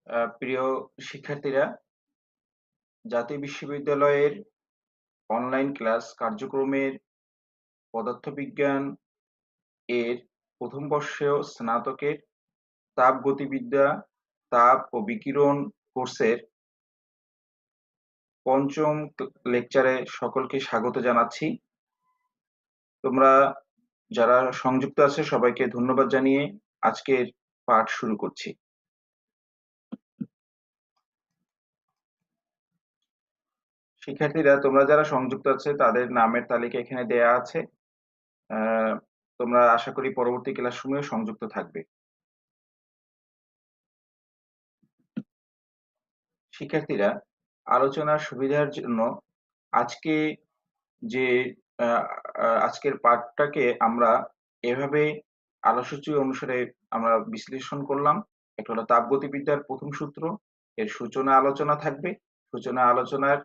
প্রিয় শিক্ষার্থীরা, জাতীয় বিশ্ববিদ্যালয়ের অনলাইন ক্লাস কার্যক্রমের পদার্থবিজ্ঞান এর প্রথম বর্ষের স্নাতকের তাপগতিবিদ্যা, তাপ ও বিকিরণ কোর্সের পঞ্চম লেকচারে সকলকে স্বাগত জানাচ্ছি। তোমরা যারা সংযুক্ত আছে সবাইকে ধন্যবাদ জানিয়ে আজকের পাঠ শুরু করছি। শিক্ষার্থীরা, তোমরা যারা সংযুক্ত আছে তাদের নামের তালিকা এখানে দেয়া আছে। তোমরা আশা করি পরবর্তী ক্লাসসমূহেও সংযুক্ত থাকবে। শিক্ষার্থীরা, আলোচনার সুবিধার জন্য আজকে যে আজকের পাঠটাকে আমরা এভাবে আলোকসূচি অনুসারে আমরা বিশ্লেষণ করলাম। একটা হলো তাপগতিবিদ্যার প্রথম সূত্র, এর সূচনা আলোচনা থাকবে। সূচনা আলোচনার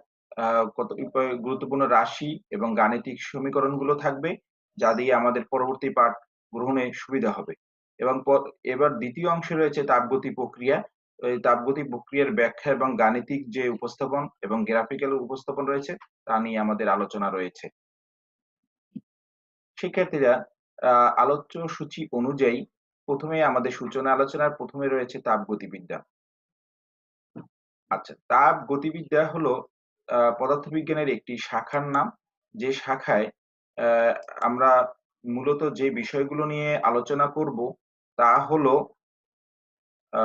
কতিপয় গুরুত্বপূর্ণ রাশি এবং গাণিতিক সমীকরণগুলো থাকবে, যা দিয়ে আমাদের পরবর্তী পাঠ গ্রহণে সুবিধা হবে। এবং এবার দ্বিতীয় অংশে রয়েছে তাপগতি প্রক্রিয়া। এই তাপগতি প্রক্রিয়ার ব্যাখ্যা এবং গাণিতিক যে উপস্থাপন এবং গ্রাফিক্যাল উপস্থাপন রয়েছে তা নিয়ে আমাদের আলোচনা রয়েছে। শিক্ষার্থীরা, আলোচ্য সূচি অনুযায়ী প্রথমে আমাদের সূচনা আলোচনার প্রথমে রয়েছে তাপগতিবিদ্যা। আচ্ছা, তাপগতিবিদ্যা হলো পদার্থবিজ্ঞানের একটি শাখার নাম, যে শাখায় আমরা মূলত যে বিষয়গুলো নিয়ে আলোচনা করব তা হলো আ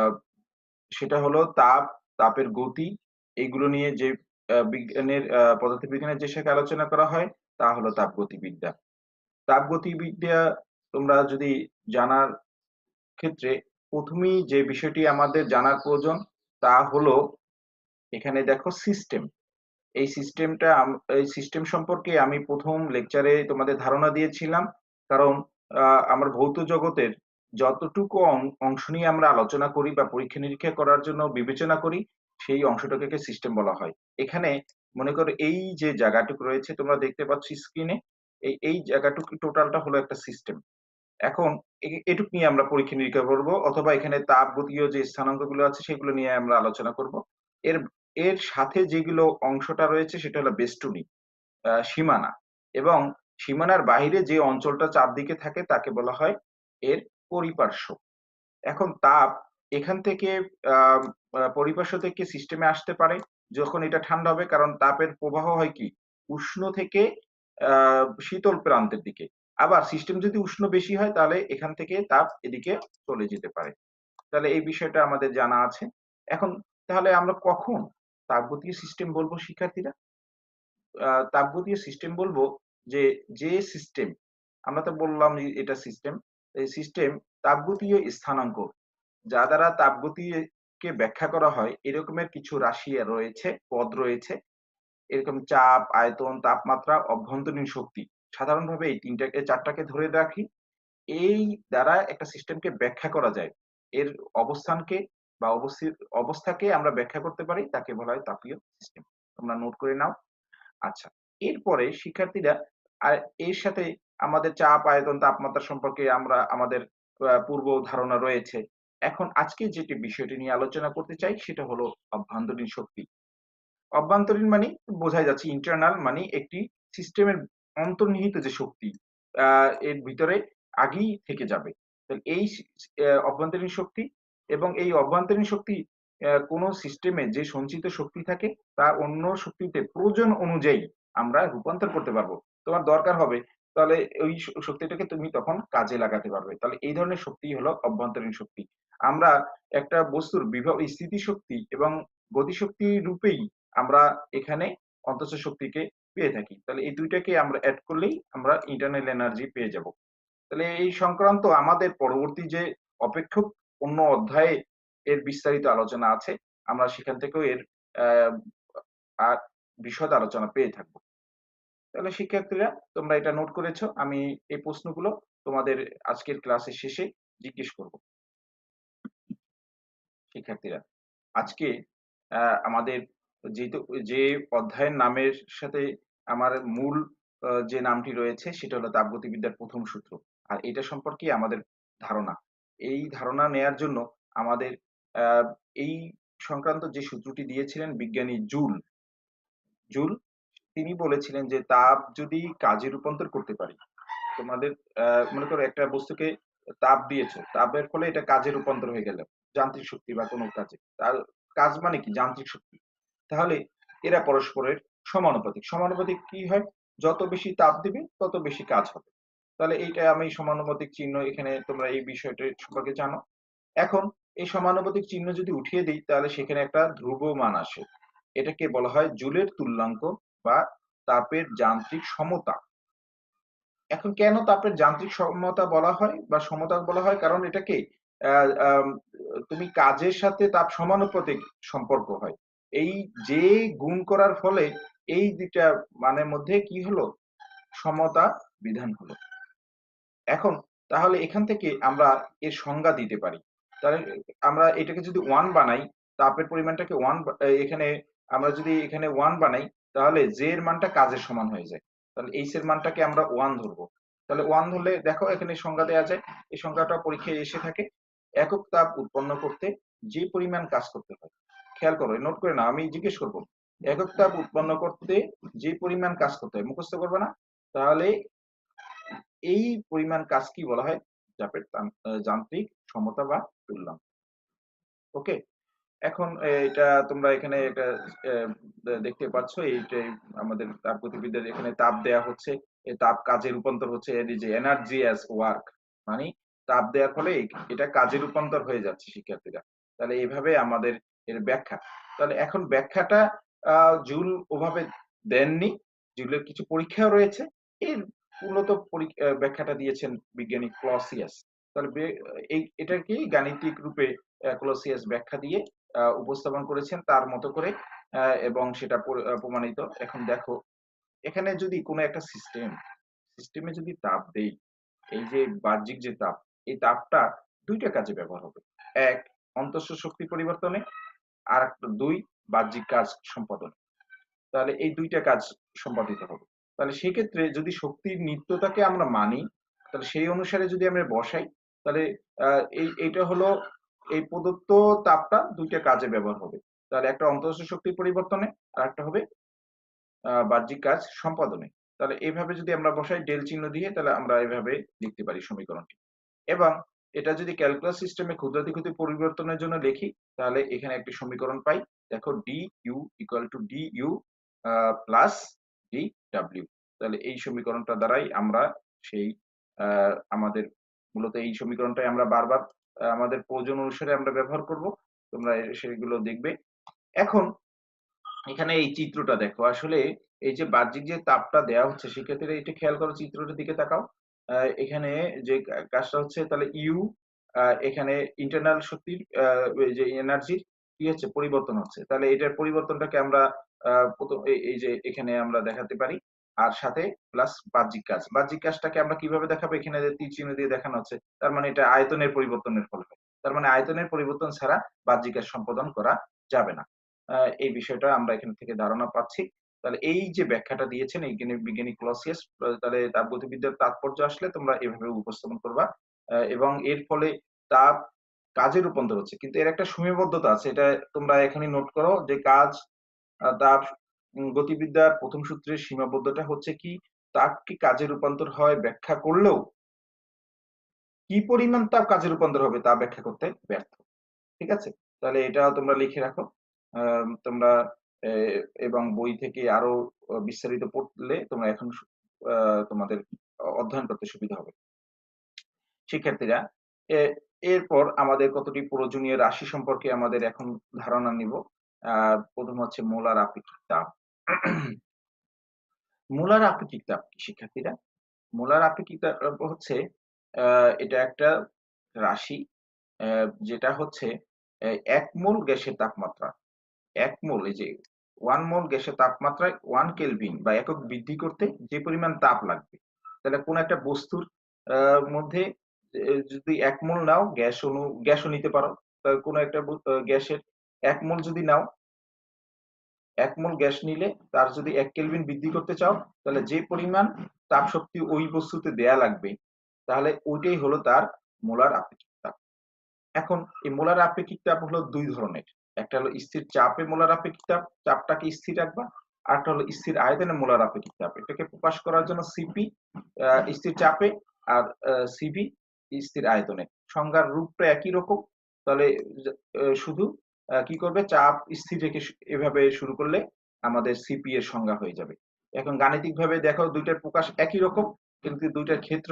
সেটা হলো তাপ, তাপের গতি, এগুলো নিয়ে যে পদার্থবিজ্ঞানের যে শাখায় আলোচনা করা হয় তা হলো তাপগতিবিদ্যা। তাপগতিবিদ্যা তোমরা যদি জানার ক্ষেত্রে প্রথমেই যে বিষয়টি আমাদের জানার প্রয়োজন তা হলো, এখানে দেখো সিস্টেম। এই সিস্টেম সম্পর্কে আমি প্রথম লেকচারে তোমাদের ধারণা দিয়েছিলাম। কারণ আমার ভৌত জগতের যতটুকু অংশ নিয়ে আমরা আলোচনা করি বা পরীক্ষা-নিরীক্ষা করার জন্য বিবেচনা করি, সেই অংশটাকে সিস্টেম বলা হয়। এখানে মনে করো এই যে জায়গাটুকু রয়েছে তোমরা দেখতে পাচ্ছ স্ক্রিনে, এই জায়গাটুকু টোটালটা হলো একটা সিস্টেম। এখন এটুক নিয়ে আমরা পরীক্ষা-নিরীক্ষা করব, অথবা এখানে তাপগতীয় যে স্থানাঙ্কগুলো আছে সেগুলো নিয়ে আমরা আলোচনা করব। এর এর সাথে যেগুলো অংশটা রয়েছে সেটা হলো বেষ্টনী, সীমানা, এবং সীমানার বাহিরে যে অঞ্চলটা চারদিকে থাকে তাকে বলা হয় এর পরিপার্শ্ব। এখন তাপ এখান থেকে আ আ পরিপার্শ্ব থেকে সিস্টেমে আসতে পারে যখন এটা ঠান্ডা হবে, কারণ তাপের প্রবাহ হয় কি উষ্ণ থেকে আ শীতল প্রান্তের দিকে। আবার সিস্টেম যদি উষ্ণ বেশি হয় তাহলে এখান থেকে তাপ এদিকে চলে যেতে পারে। তাহলে এই বিষয়টা আমাদের জানা আছে। এখন তাহলে আমরা কখন তাপগতীয় সিস্টেম বলবো শিক্ষার্থীরা? তাপগতীয় সিস্টেম বলবো যে সিস্টেম, আমরা তো বললাম যে এটা সিস্টেম। এই সিস্টেম তাপগতীয় স্থানাঙ্ক, যা দ্বারা তাপগতিকে ব্যাখ্যা করা হয় এরকমের কিছু রাশি রয়েছে, পদ রয়েছে। এরকম চাপ, আয়তন, তাপমাত্রা, অভ্যন্তরীণ শক্তি। সাধারণভাবে এই ৪ টাকে ধরে রাখি। এই দ্বারা একটা সিস্টেমকে ব্যাখ্যা করা যায়। এর অবস্থানকে বা অবস্থাকে আমরা ব্যাখ্যা করতে পারি, তাকে বলা হয় তাপীয় সিস্টেম। তোমরা নোট করে নাও। আচ্ছা, এরপরে শিক্ষার্থীরা, আর এর সাথে আমাদের চাপ, আয়তন, তাপমাত্রা সম্পর্কে আমাদের পূর্ব ধারণা রয়েছে। এখন আজকে যেটি বিষয়টি নিয়ে আলোচনা করতে চাই সেটা হলো অভ্যন্তরীণ শক্তি। অভ্যন্তরীণ মানে বোঝাই যাচ্ছে ইন্টারনাল, মানে একটি সিস্টেমের অন্তর্নিহিত যে শক্তি আ এর ভিতরে আগেই থেকে যাবে। তাহলে এই সি অভ্যন্তরীণ শক্তি, এবং এই অভ্যন্তরীণ শক্তি কোন সিস্টেমে যে সঞ্চিত শক্তি থাকে তা অন্য শক্তিতে প্রয়োজন অনুযায়ী আমরা রূপান্তর করতে পারবো। তোমার দরকার হবে, তাহলে ওই শক্তিটাকে তুমি তখন কাজে লাগাতে পারবে। তাহলে এই ধরনের শক্তিই হলো অভ্যন্তরীণ শক্তি। আমরা একটা বস্তুর বিভব স্থিতিশক্তি এবং গতিশক্তি রূপেই আমরা এখানে অন্তঃস্থ শক্তিকে পেয়ে থাকি। তাহলে এই ২ টাকে আমরা এড করলেই আমরা ইন্টারনাল এনার্জি পেয়ে যাব। তাহলে এই সংক্রান্ত আমাদের পরবর্তী যে অপেক্ষক অন্য অধ্যায়ে এর বিস্তারিত আলোচনা আছে। আমরা সেখান থেকেও এর অ্যা আ বিশদ আলোচনা পেয়ে থাকব। তাহলে শিক্ষার্থীরা, তোমরা এটা নোট করেছো। আমি এই প্রশ্নগুলো তোমাদের আজকের ক্লাসের শেষে জিজ্ঞেস করব। শিক্ষার্থীরা, আজকে আমাদের যেহেতু যে অধ্যায়ের নামের সাথে আমার মূল যে নামটি রয়েছে সেটা হলো তাপগতিবিদ্যার প্রথম সূত্র। আর এটা সম্পর্কেই আমাদের ধারণা। এই ধারণা নেয়ার জন্য আমাদের আ এই সংক্রান্ত যে সূত্রটি দিয়েছিলেন বিজ্ঞানী জুল তিনি বলেছিলেন যে তাপ যদি কাজে রূপান্তর করতে পারি, তোমাদের মনে করো একটা বস্তুকে তাপ দিয়েছো, তাপের ফলে এটা কাজে রূপান্তর হয়ে গেল, যান্ত্রিক শক্তি বা কোনো কাজে, তার কাজ মানে কি যান্ত্রিক শক্তি, তাহলে এরা পরস্পরের সমানুপাতিক। সমানুপাতিক কি হয়, যত বেশি তাপ দিবে তত বেশি কাজ হবে। তাহলে এইটা আমি সমানুপাতিক চিহ্ন, এখানে তোমরা এই বিষয়টা সম্পর্কে জানো। এখন এই সমানুপাতিক চিহ্ন যদি উঠিয়ে দিই তাহলে সেখানে একটা ধ্রুব মান আসে, এটাকে বলা হয় জুলের তুল্যাঙ্ক বা তাপের যান্ত্রিক সমতা। এখন কেন তাপের যান্ত্রিক সমতা বলা হয় বা সমতা বলা হয়, কারণ এটাকে তুমি কাজের সাথে তাপ সমানুপাতিক সম্পর্ক হয়। এই যে গুণ করার ফলে এই দুইটা মানের মধ্যে কি হলো, সমতা বিধান হলো। এখন তাহলে এখান থেকে আমরা এর সংজ্ঞা দিতে পারি। তাহলে আমরা এটাকে যদি 1 বানাই, তাপের পরিমাণটাকে 1 এখানে আমরা যদি এখানে 1 বানাই, তাহলে J এর মানটা কাজের সমান হয়ে যায়। তাহলে H এর মানটাকে আমরা 1 ধরবো। তাহলে 1 ধরলে দেখো এখানে সংজ্ঞা দেয়া যায়। এই সংজ্ঞাটা পরীক্ষায় এসে থাকে। একক তাপ উৎপন্ন করতে যে পরিমাণ কাজ করতে হয়। খেয়াল করো, নোট করে নাও, আমি জিজ্ঞেস করব। একক তাপ উৎপন্ন করতে যে পরিমাণ কাজ করতে হয়, মুখস্থ করবে না? তাহলে এই পরিমাণ কাজ কি বলা হয়, চাপের যান্ত্রিক সমতা বা তুল্যাঙ্ক। ওকে, এখন এটা তোমরা এখানে এটা দেখতে পাচ্ছ, এইটাই আমাদের তাপগতিবিদ্যার এখানে তাপ দেয়া হচ্ছে, এই তাপ কাজে রূপান্তর হচ্ছে, এই যে এনার্জি অ্যাজ ওয়ার্ক, মানে তাপ দেওয়ার ফলে এটা কাজে রূপান্তর হয়ে যাচ্ছে শিক্ষার্থীরা। তাহলে এইভাবে আমাদের এর ব্যাখ্যা। তাহলে এখন ব্যাখ্যাটা জুল ওভাবে দেননি, জুলের কিছু পরীক্ষাও রয়েছে। এর মূলত ব্যাখ্যাটা দিয়েছেন বিজ্ঞানী ক্লসিয়াস। তাহলে এটাকেই গাণিতিক রূপে ক্লসিয়াস ব্যাখ্যা দিয়ে উপস্থাপন করেছেন তার মতো করে, এবং সেটা প্রমাণিত। এখন দেখো, এখানে যদি কোনো একটা সিস্টেমে যদি তাপ দেই, এই যে বাহ্যিক যে তাপ, এই তাপটা দুইটা কাজে ব্যবহার হবে। এক, অন্তঃস্থ শক্তি পরিবর্তনে, আর একটা দুই, বাহ্যিক কাজ সম্পাদনে। তাহলে এই দুইটা কাজ সম্পাদিত হবে। তাহলে সেক্ষেত্রে যদি শক্তির নিত্যতাকে আমরা মানি, তাহলে সেই অনুসারে যদি আমরা বসাই, তাহলে এইটা হলো এই প্রদত্ত তাপটা দুইটা কাজে ব্যবহার হবে। তাহলে একটা অন্তঃস্থ শক্তি পরিবর্তনে, আর একটা হবে বাহ্যিক কাজ সম্পাদনে। তাহলে এইভাবে যদি আমরা বসাই ডেল চিহ্ন দিয়ে, তাহলে আমরা এভাবে লিখতে পারি সমীকরণটি। এবং এটা যদি ক্যালকুলাস সিস্টেমে ক্ষুদ্রাতিক্ষুদ্র পরিবর্তনের জন্য লিখি, তাহলে এখানে একটি সমীকরণ পাই। দেখো D U equal to D U plus D W. তাহলে এই সমীকরণটা দ্বারাই আমরা সেই আমাদের মূলত এই সমীকরণটাই আমরা বারবার আমাদের প্রয়োজন অনুসারে আমরা ব্যবহার করব। তোমরা সেগুলো দেখবে। এখন এখানে এই চিত্রটা দেখো, আসলে এই যে বাহ্যিক যে তাপটা দেওয়া হচ্ছে, সেক্ষেত্রে এটা খেয়াল করো, চিত্রটার দিকে তাকাও। এখানে যে কাজটা হচ্ছে, তাহলে ইউ এখানে ইন্টারনাল শক্তির ওই যে এনার্জির কি হচ্ছে, পরিবর্তন হচ্ছে। তাহলে এটার পরিবর্তনটাকে আমরা প্রথম এই যে এখানে আমরা দেখাতে পারি, আর সাথে প্লাস বাহ্যিক কাজ। বাহ্যিক কাজটাকে আমরা কিভাবে দেখাবো, এখানে যে তীর চিহ্ন দিয়ে দেখানো হচ্ছে, তার মানে এটা আয়তনের পরিবর্তনের ফলে হয়। তার মানে আয়তনের পরিবর্তন ছাড়া বাহ্যিক কাজ সম্পাদন করা যাবে না। এই বিষয়টা আমরা এখান থেকে ধারণা পাচ্ছি। তাহলে এই যে ব্যাখ্যাটা দিয়েছেন এই বিজ্ঞানী ক্লসিয়াস, তাহলে তাপগতিবিদ্যার তাৎপর্য আসলে তোমরা এভাবে উপস্থাপন করবা। এবং এর ফলে তাপ কাজে রূপান্তর হচ্ছে, কিন্তু এর একটা সীমাবদ্ধতা আছে, এটা তোমরা এখানে নোট করো যে কাজ তাপ গতিবিদ্যার প্রথম সূত্রের সীমাবদ্ধতা হচ্ছে কি, তাপ কি কাজে রূপান্তর হয় ব্যাখ্যা করলেও কি পরিমাণ তাপ কাজে রূপান্তর হবে তা ব্যাখ্যা করতে ব্যর্থ। ঠিক আছে, তাহলে এটা তোমরা লিখে রাখো। তোমরা এবং বই থেকে আরো বিস্তারিত পড়লে তোমরা এখন তোমাদের অধ্যয়ন করতে সুবিধা হবে। শিক্ষার্থীরা, এরপর আমাদের কতটি প্রয়োজনীয় রাশি সম্পর্কে আমাদের এখন ধারণা নিব। প্রথম হচ্ছে মোলার আপেক্ষিক তাপ। মোলার আপেক্ষিক তাপ কি শিক্ষার্থীরা? মোলার আপেক্ষিক তাপ হচ্ছে এটা একটা রাশি, যেটা হচ্ছে ১ মোল গ্যাসের তাপমাত্রা, ১ মোল, এই যে 1 মোল গ্যাসের তাপমাত্রায় 1 কেলভিন বা একক বৃদ্ধি করতে যে পরিমাণ তাপ লাগবে। তাহলে কোন একটা বস্তুর মধ্যে যদি ১ মোল নাও, গ্যাসও নিতে পারো। তাহলে কোন একটা গ্যাসের ১ মোল যদি নাও, ১ মোল গ্যাস নিলে তার যদি ১ কেলভিন বৃদ্ধি করতে চাও, তাহলে যে পরিমাণ তাপ শক্তি ওই বস্তুতে দেয়া লাগবে, তাহলে ওইটাই হলো তার মোলার আপেক্ষিক তাপ। এখন এই মোলার আপেক্ষিক তাপ হলো ২ ধরনের। একটা হলো স্থির চাপে মোলার আপেক্ষিক চাপ, চাপটাকে স্থির রাখবা। আরেকটা হলো স্থির আয়তনে মোলার আপেক্ষিক চাপ। এটাকে প্রকাশ করার জন্য সিপি স্থির চাপে আর সিভি স্থির আয়তনে। সংজ্ঞার রূপটা একই রকম। তাহলে শুধু কি করবে, চাপ স্থির রেখে এভাবে শুরু করলে আমাদের সিপি এর সংজ্ঞা হয়ে যাবে। এখন গাণিতিকভাবে দেখো দুইটার প্রকাশ একই রকম, কিন্তু দুইটার ক্ষেত্র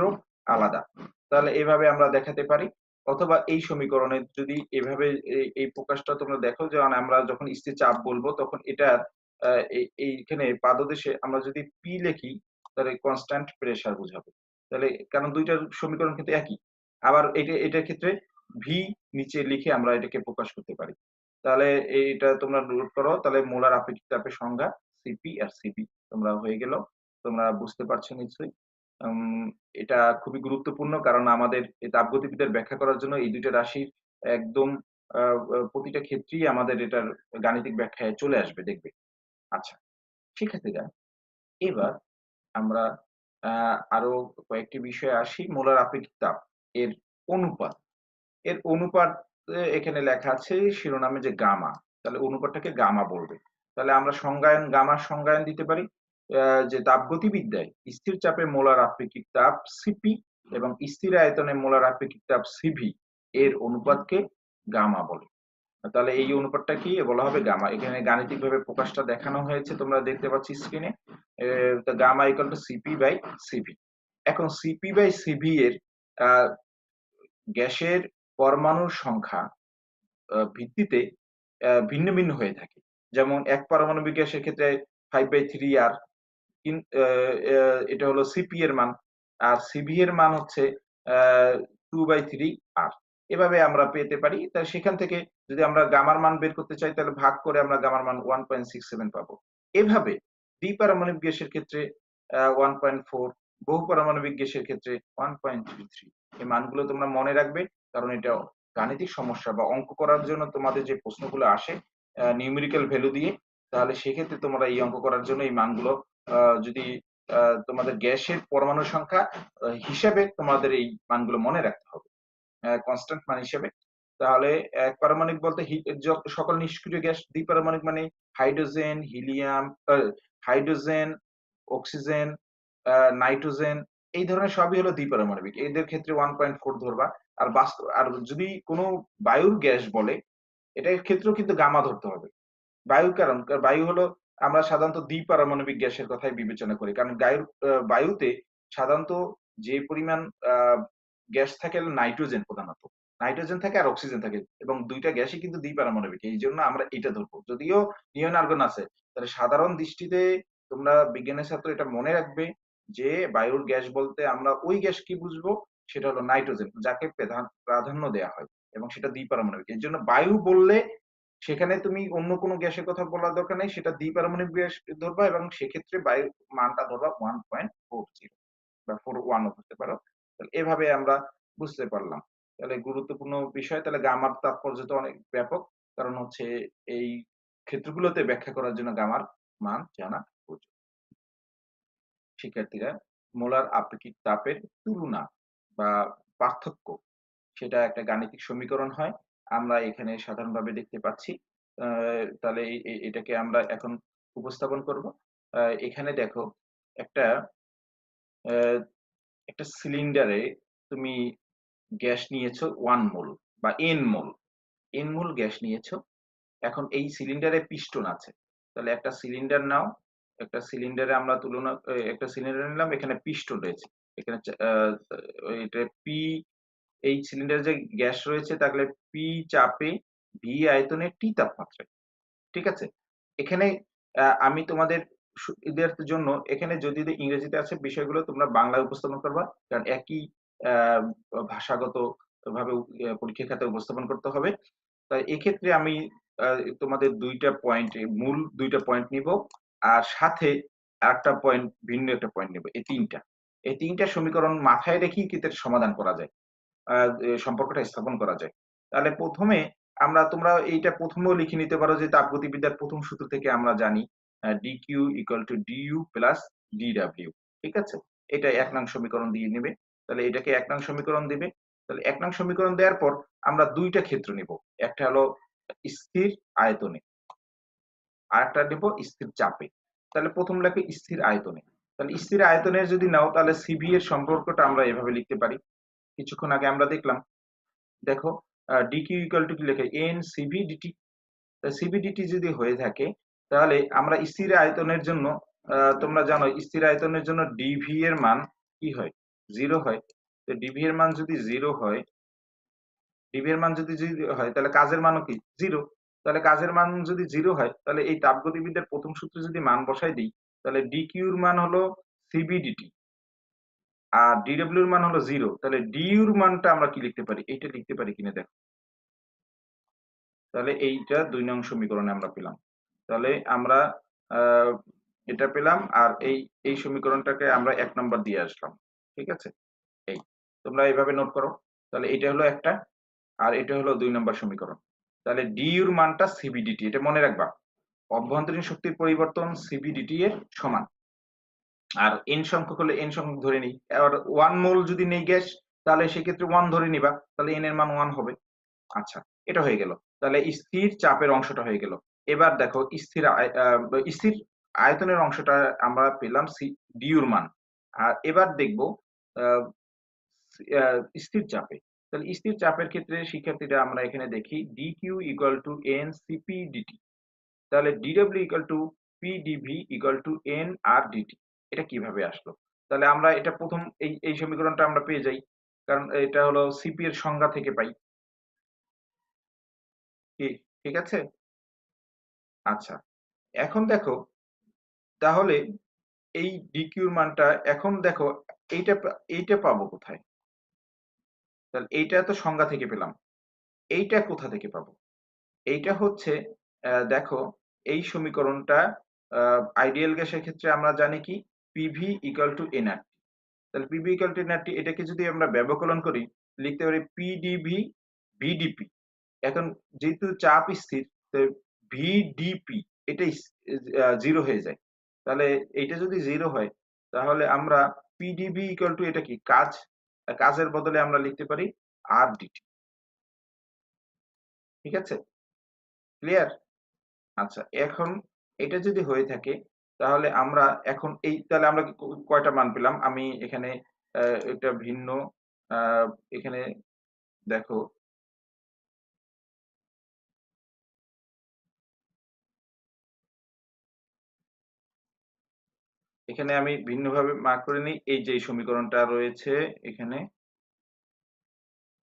আলাদা। তাহলে এভাবে আমরা দেখাতে পারি। অথবা এই সমীকরণে যদি এভাবে এই প্রকাশটা তোমরা দেখো যে আমরা যখন স্থির চাপ বলবো তখন এটার এইখানে পাদদেশে আমরা যদি পি লিখি তাহলে কনস্ট্যান্ট প্রেসার বোঝাবে। তাহলে কারণ দুইটার সমীকরণ কিন্তু একই। আবার এটার ক্ষেত্রে ভি নিচে লিখে আমরা এটাকে প্রকাশ করতে পারি। তাহলে এইটা তোমরা নোট করো, তাহলে মোলার আপেক্ষিক চাপের সংজ্ঞা সিপি আর সিভি তোমরা হয়ে গেল। তোমরা বুঝতে পারছো নিশ্চয়ই। এটা খুবই গুরুত্বপূর্ণ, কারণ আমাদের এই তাপগতিবিদ্যার ব্যাখ্যা করার জন্য এই দুইটা রাশির একদম প্রতিটা ক্ষেত্রেই আমাদের এটার গাণিতিক ব্যাখ্যায় চলে আসবে দেখবে। আচ্ছা, শিক্ষার্থীরা, এবার আমরা আরো কয়েকটি বিষয়ে আসি। মোলার আপেক্ষিক তাপ এর অনুপাত। এর অনুপাত এখানে লেখা আছে শিরোনামে যে গামা। তাহলে অনুপাতটাকে গামা বলবে। তাহলে আমরা গামার সংজ্ঞায়ন দিতে পারি যে তাপগতিবিদ্যায় স্থির চাপে মোলার আপেক্ষিক তাপ সিপি এবং স্থির আয়তনে মোলার আপেক্ষিক তাপ সিভি এর অনুপাতকে গামা বলে। তাহলে এই অনুপাতটা কি বলা হবে গামা। এখানে গাণিতিকভাবে প্রকাশটা দেখানো হয়েছে, তোমরা দেখতে পাচ্ছ স্ক্রিনে। Gamma equal to CP by CV. এখন সিপি বাই সিভি এর আহ, গ্যাসের পরমাণুর সংখ্যা ভিত্তিতে ভিন্ন ভিন্ন হয়ে থাকে। যেমন এক পারমাণবিক গ্যাসের ক্ষেত্রে 5/3 আর এটা হলো সিপি এর মান, আর সিভি এর মান হচ্ছে 2/3 আর। এভাবে আমরা পেতে পারি। তাহলে সেখান থেকে যদি আমরা গামার মান বের করতে চাই তাহলে ভাগ করে আমরা গামার মান 1.67 পাবো। এভাবে দ্বিপারমাণবিক গ্যাসের ক্ষেত্রে 1.4, বহু পারমাণবিক গ্যাসের ক্ষেত্রে 1.33। এই মানগুলো তোমরা মনে রাখবে, কারণ এটা গাণিতিক সমস্যা বা অঙ্ক করার জন্য তোমাদের যে প্রশ্নগুলো আসে নিউমেরিক্যাল ভ্যালু দিয়ে, তাহলে সেক্ষেত্রে তোমরা এই অঙ্ক করার জন্য এই মানগুলো যদি তোমাদের গ্যাসের পরমাণু সংখ্যা হিসাবে তোমাদের এই মানগুলো মনে রাখতে হবে কনস্ট্যান্ট মান হিসেবে। তাহলে এক পারমাণবিক বলতে সকল নিষ্ক্রিয় গ্যাস, দ্বিপারমাণবিক মানে hydrogen, helium, hydrogen, oxygen, nitrogen, এই ধরনের সবই হলো দ্বিপারমাণবিক। এদের ক্ষেত্রে 1.4 ধরবা। আর বাস্তব আর যদি কোনো বায়ুর গ্যাস বলে, এটার ক্ষেত্রেও কিন্তু গামা ধরতে হবে। কারণ বায়ু হলো, আমরা সাধারণত দ্বিপারমাণবিক গ্যাসের কথাই বিবেচনা করি, কারণ বায়ুতে সাধারণত যে পরিমাণ গ্যাস থাকে নাইট্রোজেন, প্রধানত নাইট্রোজেন থাকে আর অক্সিজেন থাকে, এবং দুইটা গ্যাসই কিন্তু দ্বিপারমাণবিক। এই জন্য আমরা এটা ধরবো, যদিও নিয়ন আর্গন আছে। তাহলে সাধারণ দৃষ্টিতে তোমরা বিজ্ঞানের ছাত্র এটা মনে রাখবে যে বায়ুর গ্যাস বলতে আমরা ওই গ্যাস কি বুঝবো, সেটা হলো নাইট্রোজেন, যাকে প্রাধান্য দেওয়া হয়, এবং সেটা দ্বিপারমাণবিক। এর জন্য বায়ু বললে সেখানে তুমি অন্য কোনো গ্যাসের কথা বলার দরকার নেই, সেটা দ্বিপারমাণবিক গ্যাস ধরবা, এবং সেক্ষেত্রে বায়ুর মানটা ধরবা 1.40 বা 41 হতে পারো। তাহলে এভাবে আমরা বুঝতে পারলাম। তাহলে গুরুত্বপূর্ণ বিষয়। তাহলে গামার তাৎপর্য তো অনেক ব্যাপক, কারণ হচ্ছে এই ক্ষেত্রগুলোতে ব্যাখ্যা করার জন্য গামার মান জানা প্রয়োজন। শিক্ষার্থীরা, মোলার আপেক্ষিক তাপের তুলনা বা পার্থক্য, সেটা একটা গাণিতিক সমীকরণ হয়। আমরা এখানে সাধারণভাবে দেখতে পাচ্ছি। তাহলে এটাকে আমরা এখন উপস্থাপন করব। এখানে দেখো একটা আহ, একটা সিলিন্ডারে তুমি গ্যাস নিয়েছো 1 মোল বা এন মোল গ্যাস নিয়েছো। এখন এই সিলিন্ডারে পিস্টন আছে। তাহলে একটা সিলিন্ডার নাও, একটা সিলিন্ডার নিলাম, এখানে পিস্টন রয়েছে। এখানে এটা পি, এই সিলিন্ডারে যে গ্যাস রয়েছে তাহলে পি চাপে ভি আয়তনে টি তাপমাত্রায়। ঠিক আছে। এখানে আমি তোমাদের সুবিধার্থের জন্য এখানে যদি ইংরেজিতে আছে বিষয়গুলো তোমরা বাংলায় উপস্থাপন করবা, কারণ একই আহ, ভাষাগত ভাবে পরীক্ষা খাতে উপস্থাপন করতে হবে। তাই এক্ষেত্রে আমি তোমাদের মূল দুইটা পয়েন্ট নিব, আর সাথে একটা পয়েন্ট, ভিন্ন একটা পয়েন্ট নিব। এই তিনটা সমীকরণ মাথায় রেখেই কিন্তু এর সমাধান করা যায়, সম্পর্কটা স্থাপন করা যায়। তাহলে প্রথমে তোমরা এইটা প্রথমেও লিখে নিতে পারো যে তাপগতিবিদ্যার প্রথম সূত্র থেকে আমরা জানি DQ equal two DU plus DW. ঠিক আছে, এটা 1 নং সমীকরণ দিয়ে নেবে। তাহলে এটাকে 1 নং সমীকরণ দিবে। তাহলে 1 নং সমীকরণ দেওয়ার পর আমরা দুইটা ক্ষেত্র নিব। একটা হলো স্থির আয়তনে, আরেকটা নেব স্থির চাপে। তাহলে প্রথম লেখো স্থির আয়তনে। তাহলে স্থির আয়তনে যদি নাও তাহলে সিভি এর সম্পর্কটা আমরা এভাবে লিখতে পারি। কিছুক্ষণ আগে আমরা দেখলাম, দেখো ডিকিউ ইকুয়াল টু কি লেখে N CV DT. CV DT যদি হয়ে থাকে তাহলে আমরা স্থির আয়তনের জন্য তোমরা জানো স্থির আয়তনের জন্য ডিভি এর মান কি হয়, 0 হয়। তো ডিভি এর মান যদি 0 হয়, ডিভি এর মান যদি 0 হয় তাহলে কাজের মানও কি 0। তাহলে কাজের মান যদি 0 হয় তাহলে এই তাপগতিবিদ্যার প্রথম সূত্রে যদি মান বসাই দিই তাহলে ডিকিউ এর মান হলো সিভি ডিটি আর ডিডব্লিউ এর মান হলো 0। তাহলে ডিইউ এর মানটা আমরা কি লিখতে পারি, এইটা লিখতে পারি কিনা দেখো। তাহলে এইটা 2 নং সমীকরণে আমরা পেলাম। তাহলে আমরা আহ, এটা পেলাম আর এই সমীকরণটাকে আমরা 1 নম্বর দিয়ে আসলাম। ঠিক আছে, এই তোমরা এইভাবে নোট করো। তাহলে এটা হলো একটা আর এটা হলো 2 নম্বর সমীকরণ। তাহলে ডি এর মানটা সিবিডিটি, এটা মনে রাখবা, অভ্যন্তরীণ শক্তির পরিবর্তন সিবিডিটি এর সমান। আর এন সংখ্যক হলে এন সংখ্যক ধরে নিই, আর 1 মোল যদি নেই গ্যাস তাহলে সেক্ষেত্রে 1 ধরে নিবা, তাহলে এন এর মান 1 হবে। আচ্ছা, এটা হয়ে গেল। তাহলে স্থির চাপের অংশটা হয়ে গেল। এবার দেখো স্থির আয়তনের অংশটা আমরা পেলাম ডিউর মান। আর এবার দেখব স্থির চাপে। তাহলে স্থির চাপের ক্ষেত্রে শিক্ষার্থীরা আমরা এখানে দেখি DQ equal to N CP DT. তাহলে DW equal to PDV equal to N R DT. এটা কিভাবে আসলো? তাহলে আমরা এটা প্রথম এই সমীকরণটা আমরা পেয়ে যাই, কারণ এটা হলো সিপি এর সংজ্ঞা থেকে পাই। কি ঠিক আছে? আচ্ছা, এখন দেখো তাহলে এই ডিকিউর মানটা এখন দেখো এইটা পাবো কোথায়? তাহলে এইটা তো সংজ্ঞা থেকে পেলাম, এইটা কোথা থেকে পাবো? এইটা হচ্ছে দেখো এই সমীকরণটা আইডিয়াল গ্যাসের ক্ষেত্রে আমরা জানি কি পিভি ইকুয়াল টু এনআরটি। তাহলে পিভি ইকুয়াল টু এনআরটি এটাকে যদি আমরা ব্যবকলন করি লিখতে পারি পিডিভি ভিডিপি। এখন যেহেতু চাপ স্থির তো ভিডিপি এটা 0 হয়ে যায়। তাহলে এইটা যদি 0 হয় তাহলে আমরা পিডিবি ইকুয়াল টু এটা কি কাজ, কাজের বদলে আমরা লিখতে পারি আর ডিটি। ঠিক আছে, ক্লিয়ার? আচ্ছা, এখন এটা যদি হয়ে থাকে তাহলে আমরা এখন তাহলে আমরা কয়টা মান পেলাম, আমি এখানে একটা ভিন্ন আহ, এখানে দেখো এখানে আমি ভিন্নভাবে মার্ক করে নিই। এই যে সমীকরণটা রয়েছে এখানে,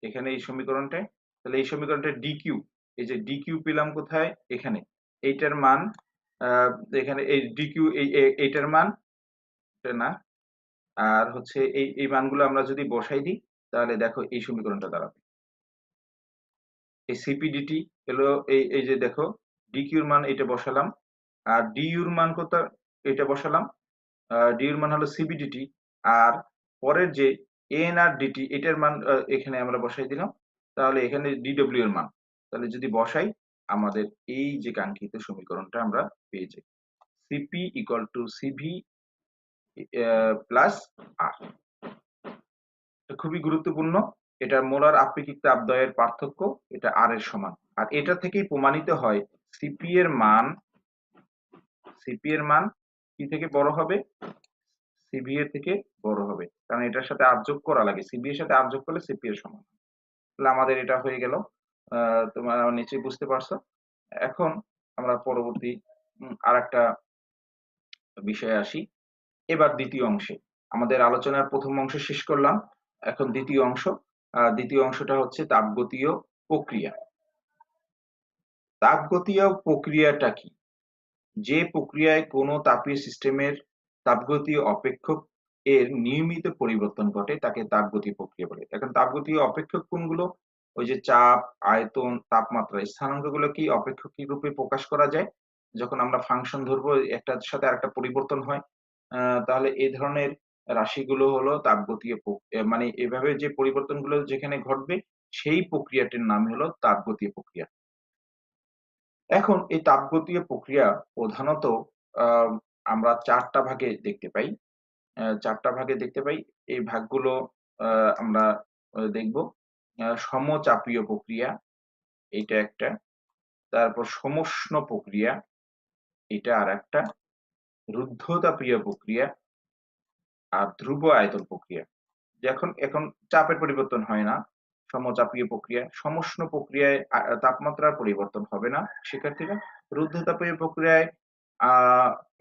এখানে এই সমীকরণটায়, তাহলে এই সমীকরণটা ডিকিউ, এই যে ডিকিউ পেলাম কোথায়, এখানে এইটার মান আহ, এখানে এই ডিকিউ এইটার মান এটা না, আর হচ্ছে এই মানগুলো আমরা যদি বসাই দিই তাহলে দেখো এই সমীকরণটা দাঁড়াবে। এই সিপিডিটি হলো এই যে দেখো ডিকিউর মান এটা বসালাম আর ডিইউর মান কত, এটা বসালাম। ডিইউর মান হলো সিবিডিটি আর পরের যে এন আর ডিটি এটার মান এখানে আমরা বসাই দিলাম। তাহলে এখানে ডিডব্লিউ এর মান, তাহলে যদি বসাই আমাদের এই যে কাঙ্ক্ষিত সমীকরণটা আমরা পেয়ে যাই, CP equal to CV plus R. খুবই গুরুত্বপূর্ণ, এটা মোলার আপেক্ষিক তাপদ্বয়ের পার্থক্য, এটা আর এর সমান। আর এটা থেকেই প্রমাণিত হয় সিপি এর মান, সিপি এর মান কি থেকে বড় হবে, সিভি এর থেকে বড় হবে, কারণ এটার সাথে আর যোগ করা লাগে, সিভি এর সাথে আর যোগ করলে সিপি এর সমান। তাহলে আমাদের এটা হয়ে গেল, তোমরা নিশ্চয়ই বুঝতে পারছো। এখন আমরা পরবর্তী আরেকটা বিষয়ে আসি। এবার দ্বিতীয় অংশে, আমাদের আলোচনার প্রথম অংশ শেষ করলাম, এখন দ্বিতীয় অংশ। দ্বিতীয় অংশটা হচ্ছে তাপগতীয় প্রক্রিয়া। তাপগতীয় প্রক্রিয়াটা কি? যে প্রক্রিয়ায় কোনো তাপীয় সিস্টেমের তাপগতীয় অপেক্ষক এর নিয়মিত পরিবর্তন ঘটে তাকে তাপগতীয় প্রক্রিয়া বলে। এখন তাপগতীয় অপেক্ষক কোনগুলো? ওই যে চাপ, আয়তন, তাপমাত্রা, স্থানাঙ্কগুলোকেই অপেক্ষকীয় রূপে প্রকাশ করা যায়। যখন আমরা ফাংশন ধরবো একটার সাথে আরেকটা পরিবর্তন হয়, তাহলে এই ধরনের রাশিগুলো হলো তাপগতীয় মানে এভাবে যে পরিবর্তনগুলো যেখানে ঘটবে সেই প্রক্রিয়াটির নাম হলো তাপগতীয় প্রক্রিয়া। এখন এই তাপগতীয় প্রক্রিয়া প্রধানত আহ, আমরা 4টা ভাগে দেখতে পাই। 4টা ভাগে দেখতে পাই, এই ভাগগুলো আমরা দেখব। সমচাপীয় প্রক্রিয়া, এইটা একটা। তারপর সমষ্ণ প্রক্রিয়া, এটা আরেকটা, রুদ্ধতাপীয় প্রক্রিয়া, আর ধ্রুব আয়তন প্রক্রিয়া। এখন এখন চাপের পরিবর্তন হয় না, সমচাপীয় প্রক্রিয়া। সমষ্ণ প্রক্রিয়ায় তাপমাত্রার পরিবর্তন হবে না শিক্ষার্থীরা। রুদ্ধতাপীয় প্রক্রিয়ায়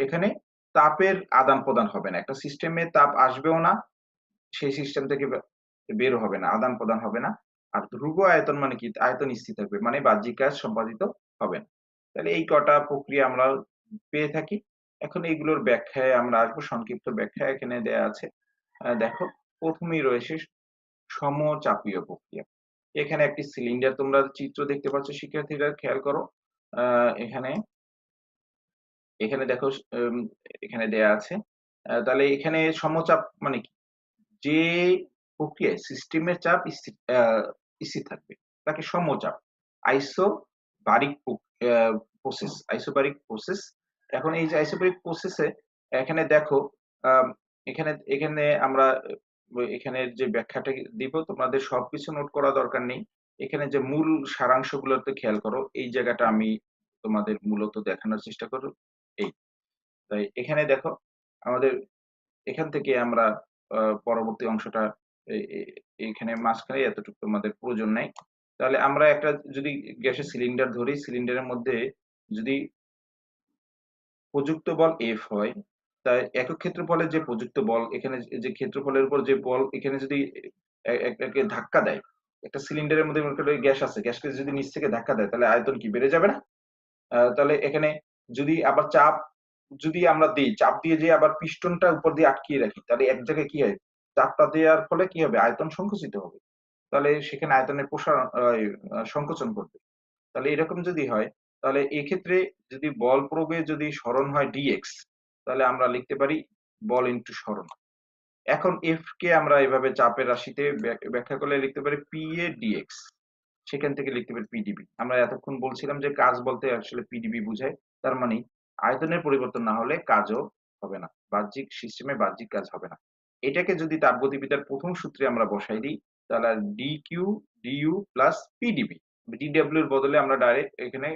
এখানে তাপের আদান-প্রদান হবে না। একটা সিস্টেমে তাপ আসবেও না, সেই সিস্টেম থেকে বের হবে না, আদান-প্রদান হবে না। আর ধ্রুব আয়তন মানে কি? আয়তন স্থির থাকবে। মানে বাহ্যিক কাজ সম্পাদিত হবে না। তাহলে এই কটা প্রক্রিয়া আমরা পেয়ে থাকি। এখন এইগুলোর ব্যাখ্যায় আমরা আসবো। সংক্ষিপ্ত ব্যাখ্যা এখানে দেয়া আছে। দেখো, প্রথমেই রয়েছে সমচাপীয় প্রক্রিয়া। এখানে একটি সিলিন্ডার তোমরা চিত্র দেখতে পাচ্ছ শিক্ষার্থীরা, খেয়াল করো। এখানে এখানে দেখো, এখানে দেয়া আছে। তাহলে এখানে সমচাপ মানে কি? যে প্রক্রিয়ায় সিস্টেমের চাপ স্থির থাকবে তাকে সমচাপ, আইসোবারিক আইসোবারিক প্রসেস। এখন এই যে আইসোবারিক প্রসেসে এখানে দেখো, এখানে এখানে আমরা এখানের যে ব্যাখ্যাটা দিব, তোমাদের সবকিছু নোট করা দরকার নেই। এখানে যে মূল সারাংশগুলোতে খেয়াল করো, এই জায়গাটা আমি তোমাদের মূলত দেখানোর চেষ্টা করব। এই তাই এখানে দেখো, আমাদের এখান থেকে আমরা পরবর্তী অংশটা এইখানে মাঝখানে এতটুকু তোমাদের প্রয়োজন নাই। তাহলে আমরা একটা যদি গ্যাসের সিলিন্ডার ধরি, সিলিন্ডারের মধ্যে যদি প্রযুক্ত বল F হয়, তাই একক ক্ষেত্রফলের যে প্রযুক্ত বল, এখানে যে ক্ষেত্রফলের উপর যে বল এখানে যদি একটাকে ধাক্কা দেয়, একটা সিলিন্ডারের মধ্যে মনে করো গ্যাস আছে, গ্যাসকে যদি নিচ থেকে ধাক্কা দেয় তাহলে আয়তন কি বেড়ে যাবে না? তাহলে এখানে যদি আবার চাপ যদি আমরা দিই, চাপ দিয়ে যে আবার পিস্টনটা উপর দিয়ে আটকিয়ে রাখি, তাহলে এক জায়গায় কি হয়? চাপটা দেওয়ার ফলে কি হবে? আয়তন সংকুচিত হবে। তাহলে সেখানে আয়তনের প্রসারণ সংকোচন ঘটবে। তাহলে এরকম যদি হয়, তাহলে এক্ষেত্রে যদি বল প্রয়োগে যদি সরণ হয় dx, তাহলে আমরা লিখতে পারি বল ইনটু সরণ। এখন F কে আমরা এভাবে চাপের রাশিতে ব্যাখ্যা করলে লিখতে পারি PA dx। সেখান থেকে লিখতে পারি পিডিবি। আমরা এতক্ষণ বলছিলাম যে কাজ বলতে আসলে পিডিবি বুঝায়। তার মানে আয়তনের পরিবর্তন না হলে কাজও হবে না। বাহ্যিক সিস্টেমে বাহ্যিক কাজ হবে না। এটাকে যদি তাপগতিবিদ্যার প্রথম সূত্রে আমরা বসাই দিই, তাহলে DQ DU plus PDB. DW এর বদলে আমরা ডাইরেক্ট এখানে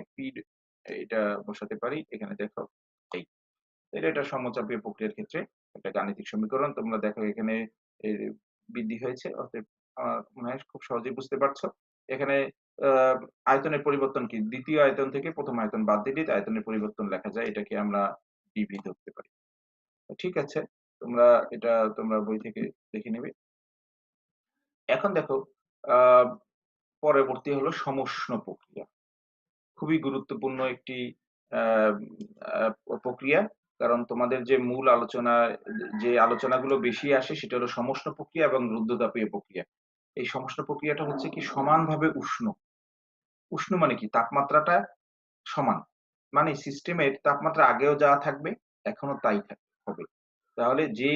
এটা বসাতে পারি। এখানে দেখো, এই এটা সমচাপীয় প্রক্রিয়ার ক্ষেত্রে একটা গাণিতিক সমীকরণ। তোমরা দেখো এখানে বৃদ্ধি হয়েছে, অতএব আমার মনে হয় খুব সহজেই বুঝতে পারছো। এখানে আহ, আয়তনের পরিবর্তন কি? দ্বিতীয় আয়তন থেকে প্রথম আয়তন বাদ দিলে আয়তনের পরিবর্তন লেখা যায়, এটাকে আমরা ডিভি ধরতে পারি। ঠিক আছে, তোমরা এটা তোমরা বই থেকে দেখে নেবে। এখন দেখো, আহ পরবর্তী হলো সমষ্ণ প্রক্রিয়া। খুবই গুরুত্বপূর্ণ একটি আহ, আহ, প্রক্রিয়া। কারণ তোমাদের যে মূল আলোচনা, যে আলোচনাগুলো বেশি আসে সেটা হলো সমষ্ণ প্রক্রিয়া এবং রুদ্ধতাপীয় প্রক্রিয়া। এই সমষ্ণ প্রক্রিয়াটা হচ্ছে কি সমানভাবে উষ্ণ। উষ্ণ মানে কি? তাপমাত্রাটা সমান, মানে সিস্টেমের তাপমাত্রা আগেও যা থাকবে এখনো তাই হবে। তাহলে যে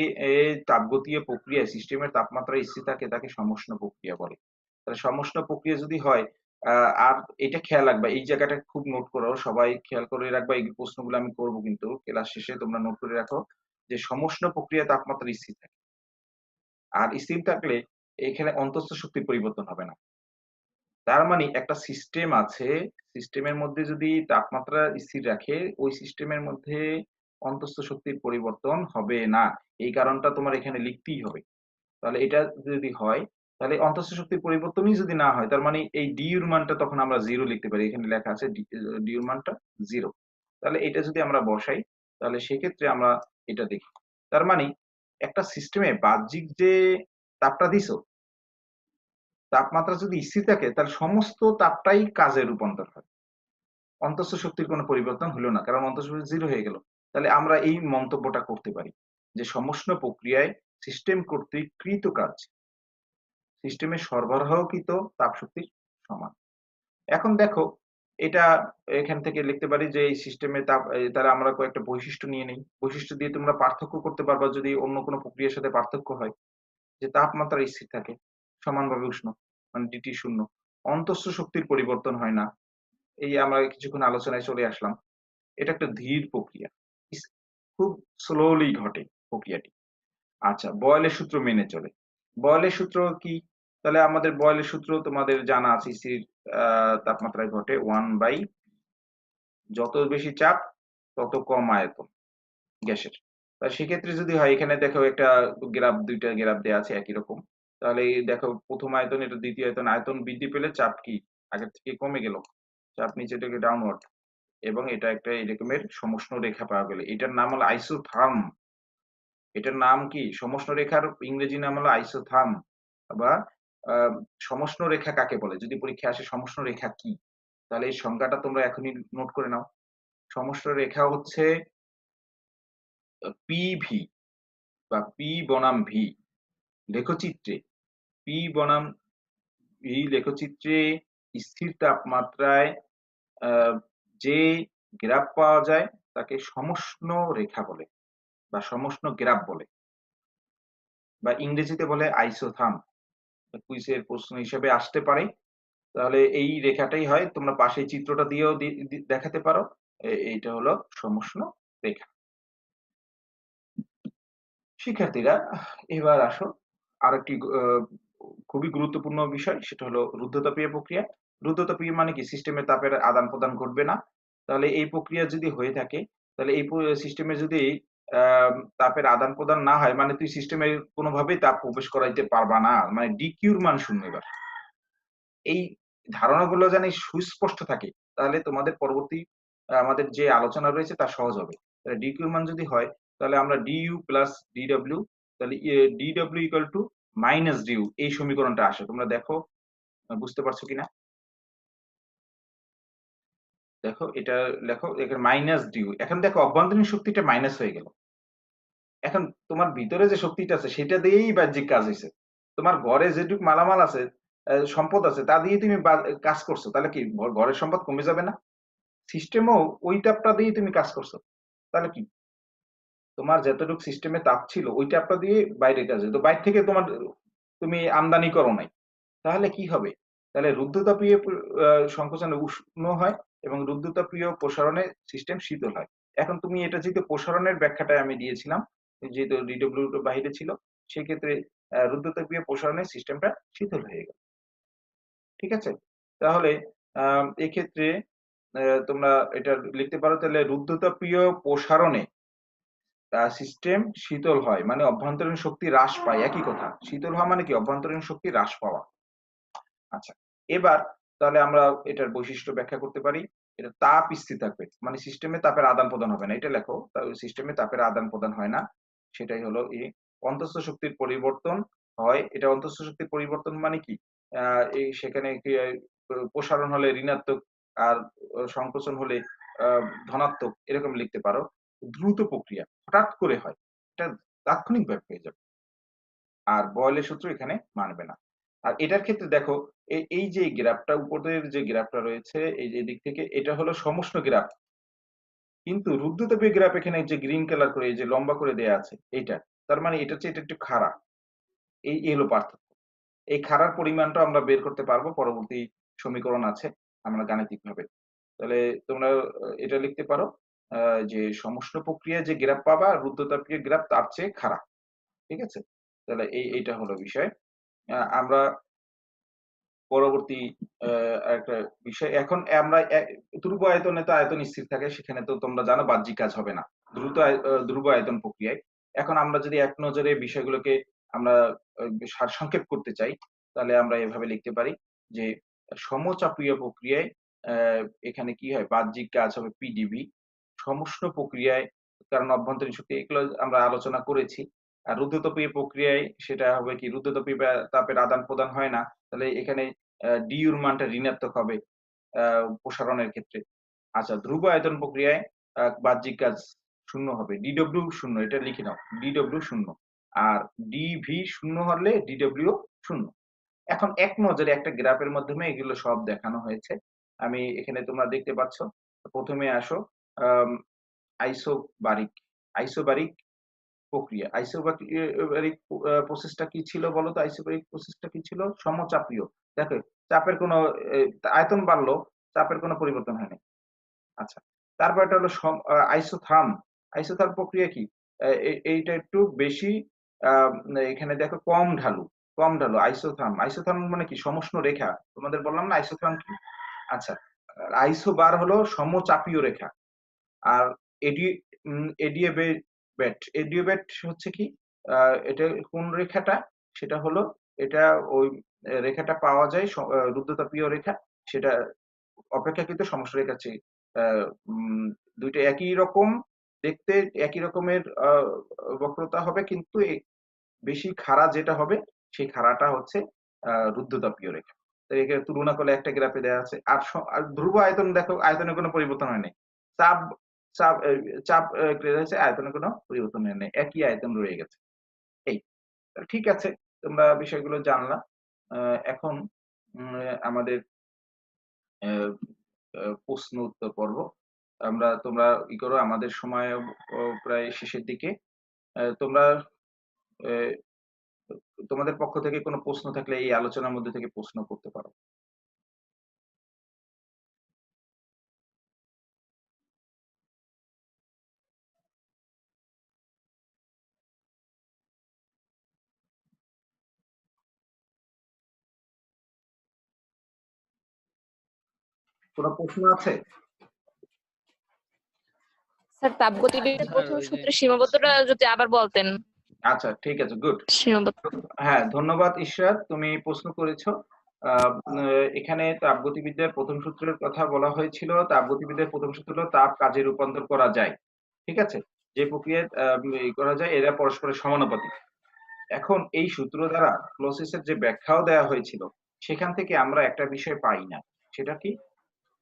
তাপগতীয় প্রক্রিয়া সিস্টেমের তাপমাত্রা স্থির থাকে তাকে সমষ্ণ প্রক্রিয়া বলে। তাহলে সমষ্ণ প্রক্রিয়া যদি হয়, আর এটা খেয়াল রাখবা, এই জায়গাটা খুব নোট করো, সবাই খেয়াল করে রাখবা। এই প্রশ্নগুলো আমি করব কিন্তু ক্লাস শেষে, তোমরা নোট করে রাখো যে সমষ্ণ প্রক্রিয়া তাপমাত্রা স্থির থাকে। আর স্থির থাকলে এখানে অন্তঃস্থ শক্তির পরিবর্তন হবে না। তার মানে একটা সিস্টেম আছে, সিস্টেমের মধ্যে যদি তাপমাত্রা স্থির রাখে, ওই সিস্টেমের মধ্যে অন্তঃস্থ শক্তির পরিবর্তন হবে না। এই কারণটা তোমার এখানে লিখতেই হবে। তাহলে এটা যদি হয়, তাহলে অন্তঃস্থ শক্তির পরিবর্তনই যদি না হয়, তার মানে এই ডি এর মানটা তখন আমরা 0 লিখতে পারি। এখানে লেখা আছে ডি এর মানটা 0। তাহলে এটা যদি আমরা বসাই, তাহলে সেক্ষেত্রে আমরা এটা দেখি। তার মানে একটা সিস্টেমে বাহ্যিক যে তাপটা দিছো, তাপমাত্রা যদি স্থির থাকে তাহলে সমস্ত তাপটাই কাজে রূপান্তর হয়। অন্তঃস্থ শক্তির কোনো পরিবর্তন হলো না, কারণ অন্তঃস্থ শক্তি 0 হয়ে গেল। তাহলে আমরা এই মন্তব্যটা করতে পারি যে সমষ্ণ প্রক্রিয়ায় সিস্টেম কর্তৃক কৃত কাজ সিস্টেমে সরবরাহকৃত তাপশক্তির সমান। এখন দেখো, এটা এখান থেকে লিখতে পারি যে এই সিস্টেমে তাহলে আমরা কয়েকটা বৈশিষ্ট্য নিয়ে নেই। বৈশিষ্ট্য দিয়ে তোমরা পার্থক্য করতে পারবা যদি অন্য কোনো প্রক্রিয়ার সাথে পার্থক্য হয়। যে তাপমাত্রা স্থির থাকে, সমানভাবে উষ্ণ, মানে ডিটি শূন্য, অন্তঃস্থ শক্তির পরিবর্তন হয় না। এই আমরা কিছুক্ষণ আলোচনায় চলে আসলাম। এটা একটা ধীর প্রক্রিয়া, খুব স্লোলি ঘটে প্রক্রিয়াটি। আচ্ছা, বয়েলের সূত্র মেনে চলে। বয়েলের সূত্র কি? তাহলে আমাদের বয়েলের সূত্র তোমাদের জানা আছে, স্থির তাপমাত্রায় ঘটে 1/, যত বেশি চাপ তত কম আয়তন গ্যাসের। সেক্ষেত্রে যদি হয় এখানে দেখো একটা গ্রাফ, ২ টা গ্রাফ দেয়া আছে একই রকম। তাহলে এই দেখো ১ম আয়তন, এটা দ্বিতীয় আয়তন। আয়তন বৃদ্ধি পেলে চাপ কি আগের থেকে কমে গেল। চাপ নিচে থেকে ডাউনওয়ার্ড, এবং এটা একটা এরকমের সমষ্ণ রেখা পাওয়া গেল। এটার নাম হলো আইসোথার্ম। এটার নাম কি? সমষ্ণ রেখার ইংরেজি নাম হলো আইসোথার্ম, বা আ সমষ্ণ রেখা কাকে বলে? যদি পরীক্ষায় আসে সমষ্ণ রেখা কি? তাহলে এই সংজ্ঞাটা তোমরা এখনই নোট করে নাও। সমষ্ণ রেখা হচ্ছে পিভি বা পি বনাম ভি লেখচিত্রে, পি বনাম ভি লেখচিত্রে স্থির তাপমাত্রায় আ যে গ্রাফ পাওয়া যায় তাকে সমষ্ণ রেখা বলে বা সমষ্ণ গ্রাফ বলে, বা ইংরেজিতে বলে আইসোথার্ম। কুইজের প্রশ্ন হিসেবে আসতে পারে। তাহলে এই রেখাটাই হয়, তোমরা পাশে চিত্রটা দিয়েও দেখাতে পারো। এইটা হলো সমষ্ণ রেখা। শিক্ষার্থীরা, এবার আসো আরেকটি খুবই গুরুত্বপূর্ণ বিষয়, সেটা হলো রুদ্ধতাপীয় প্রক্রিয়া। রুদ্ধতাপীয় মানে কি? সিস্টেমে তাপের আদান-প্রদান ঘটবে না। তাহলে এই প্রক্রিয়া যদি হয়ে থাকে, তাহলে এই সিস্টেমে যদি আ তাপের আদান-প্রদান না হয়, মানে তুই সিস্টেমে কোনোভাবেই তাপ প্রবেশ করাইতে পারবা না। মানে ডিকিউ এর মান 0 এবার। এই ধারণাগুলো জানি সুস্পষ্ট থাকে, তাহলে তোমাদের পরবর্তী আমাদের যে আলোচনা রয়েছে তা সহজ হবে। তাহলে ডিকিউ এর মান যদি হয়, তাহলে আমরা ডিইউ প্লাস ডিডব্লিউ, তাহলে DW equal two minus DU, এই সমীকরণটা আসে। তোমরা দেখো বুঝতে পারছো কিনা? দেখো এটা লেখো, এখানে মাইনাস ডিইউ। এখন দেখো অভ্যন্তরীণ শক্তিটা মাইনাস হয়ে গেল। এখন তোমার ভিতরে যে শক্তিটা আছে সেটা দিয়েই বাহ্যিক কাজ হইছে। তোমার ঘরে যেটুক মালামাল আছে, সম্পদ আছে, তা দিয়ে তুমি কাজ করছো। তাহলে কি ঘরের সম্পদ কমে যাবে না? সিস্টেমও ওই তাপটা দিয়েই তুমি কাজ করছো। তাহলে কি? তোমার যতটুক সিস্টেমে তাপ ছিল ওই তাপটা দিয়ে বাইরের কাজ হইতো। বাইরে থেকে তুমি আমদানি করো নাই। তাহলে কি হবে? তাহলে রুদ্ধতাপীয় সংকোচনে উষ্ণ হয়, এবং রুদ্ধতাপীয় প্রসারণে সিস্টেম শীতল হয়। এখন তুমি এটা যেহেতু প্রসারণের ব্যাখ্যাটা আমি দিয়েছিলাম, যেহেতু ডিডব্লিউ টা বাহিরে ছিল, সেক্ষেত্রে রুদ্ধতাপীয় প্রসারণে সিস্টেমটা শীতল হয়ে গেল। ঠিক আছে? তাহলে এক্ষেত্রে তোমরা এটা লিখতে পারো, তাহলে রুদ্ধতাপীয় প্রসারণে সিস্টেম শীতল হয় মানে অভ্যন্তরীণ শক্তি হ্রাস পায়, একই কথা। শীতল হওয়া মানে কি? অভ্যন্তরীণ শক্তি হ্রাস পাওয়া। আচ্ছা, এবার তাহলে আমরা এটার বৈশিষ্ট্য ব্যাখ্যা করতে পারি। এটা তাপ স্থির থাকবে। মানে সিস্টেমে তাপের আদান-প্রদান হবে না। এটা লেখো। সিস্টেমে তাপের আদান-প্রদান হয় না। সেটাই হলো অন্তঃস্থ শক্তির পরিবর্তন হয়। এটা অন্তঃস্থ শক্তির পরিবর্তন মানে কি? আ সেখানে কি প্রসারণ হলে ঋণাত্মক, আর সংকোচন হলে আ ধনাত্মক, এরকম লিখতে পারো। দ্রুত প্রক্রিয়া, হঠাৎ করে হয়। এটা তাৎক্ষণিকভাবে হয়ে যাবে। আর বয়েলের সূত্র এখানে মানবে না। আর এটার ক্ষেত্রে দেখো, এই যে গ্রাফটা, উপরের যে গ্রাফটা রয়েছে, এই যে এদিক থেকে এটা হলো সমষ্ণ গ্রাফ। কিন্তু রুদ্ধতাপীয় গ্রাফ এখানে যে গ্রিন কালার করে, এই যে লম্বা করে দেয়া আছে এইটা। তার মানে এটার চেয়ে এটা একটু খাড়া। এই হলো পার্থক্য। এই খাড়ার পরিমাণটা আমরা বের করতে পারবো, পরবর্তী সমীকরণ আছে আমরা গাণিতিকভাবে। তাহলে তোমরা এটা লিখতে পারো, আ যে সমষ্ণ প্রক্রিয়ায় যে গ্রাফ পাবা, রুদ্ধতাপীয় গ্রাফ তার চেয়ে খাড়া। ঠিক আছে? তাহলে এইটা হলো বিষয়। আমরা পরবর্তী আরেকটা বিষয়। এখন আমরা ধ্রুব আয়তনে তো আয়তন স্থির থাকে। সেখানে তো তোমরা জানো বাহ্যিক কাজ হবে না। ধ্রুব আয়তন প্রক্রিয়ায়। এখন আমরা যদি এক নজরে বিষয়গুলোকে আমরা আ সারসংক্ষেপ করতে চাই, তাহলে আমরা এভাবে লিখতে পারি যে সমচাপীয় প্রক্রিয়ায় অ্যা এখানে কি হয়? বাহ্যিক কাজ হবে পিডিবি। সমষ্ণ প্রক্রিয়ায়, কারণ অভ্যন্তরীণ শক্তি, এগুলো আমরা আলোচনা করেছি। আর রুদ্ধতাপীয় প্রক্রিয়ায় সেটা হবে কি? রুদ্ধতাপীয় তাপের আদান-প্রদান হয় না। তাহলে এখানে ডিইউ এর মানটা ঋণাত্মক হবে আ প্রসারণের ক্ষেত্রে। আচ্ছা, ধ্রুব আয়তন প্রক্রিয়ায় বাহ্যিক কাজ 0 হবে। ডিডব্লিউ 0, এটা লিখে নাও। ডিডব্লিউ 0। আর ডিভি 0 হলে ডিডব্লিউ 0। এখন এক নজরে একটা গ্রাফের মাধ্যমে এগুলো সব দেখানো হয়েছে। আমি এখানে তোমরা দেখতে পাচ্ছ। ১ম এ আসো, আম আইসোবারিক, আইসোবারিক প্রক্রিয়া। আইসোবারিক প্রসেসটা কি ছিল বলো তো? আইসোবারিক প্রসেসটা কি ছিল? সমচাপীয়। দেখো, চাপের কোনো এ আয়তন বাড়লো, চাপের কোনো পরিবর্তন হয় নাই। আচ্ছা। তারপর একটা হলো আইসোথার্ম। আইসোথার্ম প্রক্রিয়া কি? এইটা একটু বেশি, আ এখানে দেখো কম ঢালু, কম ঢালু আইসোথার্ম। আইসোথার্ম মানে কি? সমষ্ণ রেখা। তোমাদের বললাম না আইসোথার্ম কি? আচ্ছা। আইসোবার হলো সমচাপীয় রেখা। আর এডি এডিওবেট হচ্ছে কি, এটা কোন রেখাটা, সেটা হলো এটা ওই রেখাটা পাওয়া যায় রুদ্রতাপীয় রেখা, সেটা অপেক্ষাকৃত সমস্যা রেখার চেয়ে দুইটা একই রকম দেখতে, একই রকমের বক্রতা হবে, কিন্তু বেশি খাড়া যেটা হবে সেই খাড়াটা হচ্ছে রুদ্ধতাপীয় রেখা। তো এখানে তুলনা করলে একটা গ্রাফে দেওয়া আছে। আর ধ্রুব আয়তন দেখো, আয়তনের কোনো পরিবর্তন হয় নাই। চাপ চাপ চাপ হচ্ছে, আয়তনের কোনো পরিবর্তন হয় নাই, একই আয়তন রয়ে গেছে। এই ঠিক আছে, তোমরা বিষয়গুলো জানলা। এখন আমাদের প্রশ্ন উত্তর পর্ব। তোমরা ই করো, আমাদের সময় প্রায় শেষের দিকে। তোমরা তোমাদের পক্ষ থেকে কোনো প্রশ্ন থাকলে এই আলোচনার মধ্যে থেকে প্রশ্ন করতে পারো। কোনো প্রশ্ন আছে? স্যার তাপগতিবিদ্যার স্যার প্রথম ওই যে সূত্রের সীমাবদ্ধতা যদি আবার বলতেন। আচ্ছা ঠিক আছে, গুড। সীমাবদ্ধ। হ্যাঁ, ধন্যবাদ ইশরাত, তুমি প্রশ্ন করেছো। এখানে তাপগতিবিদ্যার প্রথম সূত্রের কথা বলা হয়েছিল। তাপগতিবিদ্যার প্রথম সূত্র হলো তাপ কাজে রূপান্তর করা যায়। ঠিক আছে? যে প্রক্রিয়ায় করা যায় এরা পরস্পরের সমানুপাতিক। এখন এই সূত্র দ্বারা ক্লোসিসের যে ব্যাখ্যাও দেওয়া হয়েছিল, সেখান থেকে আমরা একটা বিষয় পাই না। সেটা কি?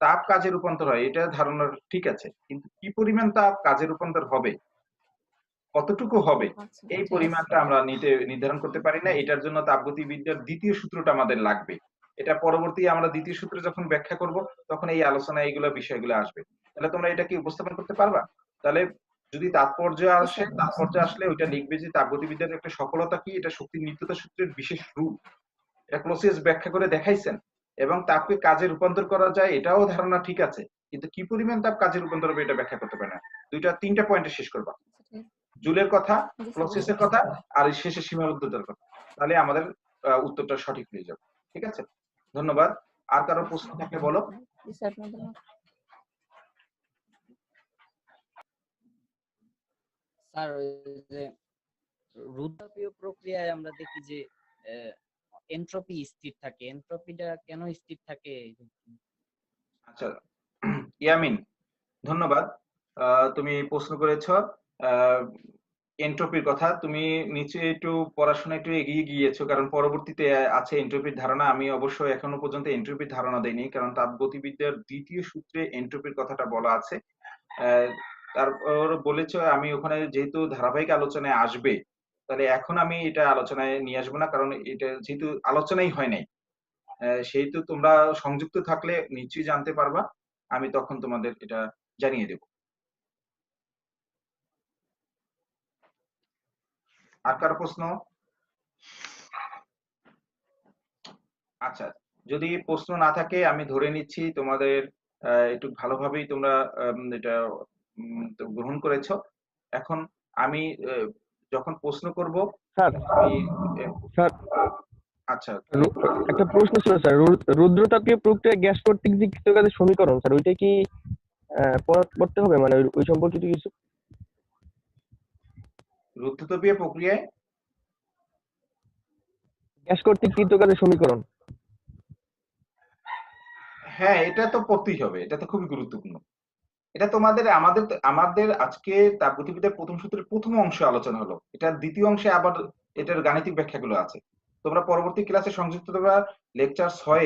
তাপ কাজে রূপান্তর হয়, এটা ধারণা ঠিক আছে, কিন্তু কি পরিমাণ তাপ কাজে রূপান্তর হবে, কতটুকু হবে, এই পরিমাণটা আমরা নির্ধারণ করতে পারি না। এটার জন্য তাপগতিবিদ্যার দ্বিতীয় সূত্রটা আমাদের লাগবে। এটা পরবর্তী আমরা দ্বিতীয় সূত্র যখন ব্যাখ্যা করব, তখন এই আলোচনায় এইগুলো বিষয়গুলো আসবে। তাহলে তোমরা এটা কি উপস্থাপন করতে পারবা? তাহলে যদি তাৎপর্য আসে, তাৎপর্য আসলে ওইটা লিখবে যে তাপগতিবিদ্যার একটা সফলতা কি, এটা শক্তির নিত্যতা সূত্রের বিশেষ রূপ। এটা ক্লোসিয়াস ব্যাখ্যা করে দেখাইছেন। এবং তাপকে কাজে রূপান্তর করা যায়, এটাও ধারণা ঠিক আছে, কিন্তু কি পরিমাণ তাপ কাজে রূপান্তর হবে এটা ব্যাখ্যা করতে পারে না। তিনটা পয়েন্টে শেষ করবা, জুলের কথা, ক্লোসিয়াসের কথা, আর শেষে সীমাবদ্ধতার কথা। তাহলে আমাদের উত্তরটা সঠিক হয়ে যাবে। ঠিক আছে, ধন্যবাদ। আর কারো প্রশ্ন থাকলে বলো। স্যার ওই যে রুদ্রতাপীয় প্রক্রিয়ায় আমরা দেখি যে এনট্রপি স্থির থাকে, এনট্রপিটা কেন স্থির থাকে? আচ্ছা, ইয়ামিন, ধন্যবাদ। তুমি প্রশ্ন করেছো এন্ট্রপির কথা। তুমি নিশ্চয়ই একটু পড়াশোনা একটু এগিয়ে গিয়েছো, কারণ পরবর্তীতে আছে এন্ট্রপির ধারণা। আমি অবশ্য এখনো পর্যন্ত এন্ট্রপির ধারণা দেইনি, কারণ তাপগতিবিদ্যার দ্বিতীয় সূত্রে এন্ট্রপির কথাটা বলা আছে। তারপর বলেছ, আমি ওখানে যেহেতু ধারাবাহিক আলোচনায় আসবে, তাহলে এখন আমি এটা আলোচনায় নিয়ে আসবো না, কারণ এটা যেহেতু আলোচনাই হয় নাই, সেহেতু তোমরা সংযুক্ত থাকলে নিশ্চয়ই জানতে পারবা। আমি তখন তোমাদের এটা জানিয়ে দেব। আর কার প্রশ্ন? আচ্ছা, যদি প্রশ্ন না থাকে আমি ধরে নিচ্ছি তোমাদের একটু ভালোভাবেই তোমরা এটা তো গ্রহণ করেছো। এখন আমি যখন প্রশ্ন করব, স্যার আমি স্যার আচ্ছা একটা প্রশ্ন ছিল স্যার, রুদ্রতাপীয় প্রক্রিয়া গ্যাস কর্তৃক যে কৃতকাজের সমীকরণ স্যার, ওইটা কি পড়তে হবে, মানে ওই সম্পর্কিত কিছু? রুদ্ধতাপীয় প্রক্রিয়ায় গ্যাস কর্তৃক কৃতকাজের সমীকরণ। হ্যাঁ, এটা তো পড়তেই হবে, এটা তো খুবই গুরুত্বপূর্ণ। এটা তোমাদের আমাদের আমাদের আজকে তাপগতিবিদ্যার প্রথম সূত্রের প্রথম অংশে আলোচনা হলো, এটার দ্বিতীয় অংশে আবার এটার গাণিতিক ব্যাখ্যাগুলো আছে। তোমরা পরবর্তী ক্লাসে সংযুক্ত, তোমরা লেকচার 6